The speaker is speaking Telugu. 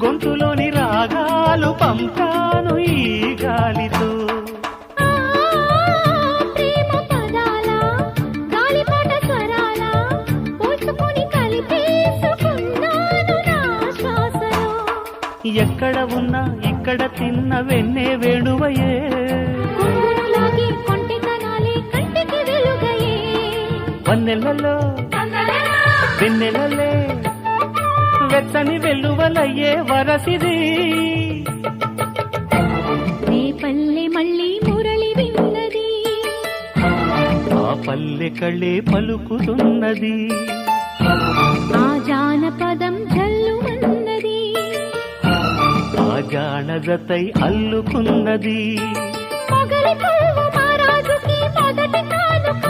గొంతులోని రాగాలు పంపాను ఈ గాలితో. ప్రేమ పదాల గాలిపాట స్వరాల పోసుకొని కలిపేసుకున్నాను నా శ్వాసలో. ఎక్కడ ఉన్నా ఇక్కడ తిన్న వెన్నే వేణువయే, కొంగునులాగి కొంటెతనాలే కంటికి వెలుగయే. వన్నెలలో వెన్నెలలే వెచ్చని వెల్లువలయ్యే వరసిది. నీ పల్లె మళ్ళీ మురళి విన్నది, ఆ పల్లె కళ్ళే పలుకుతున్నది, ఆ జానపదం జల్లుమన్నది, ఆ జానజతై అల్లుకున్నది. మొగలి పువ్వు మహారాజుకి మొదటి కానుక.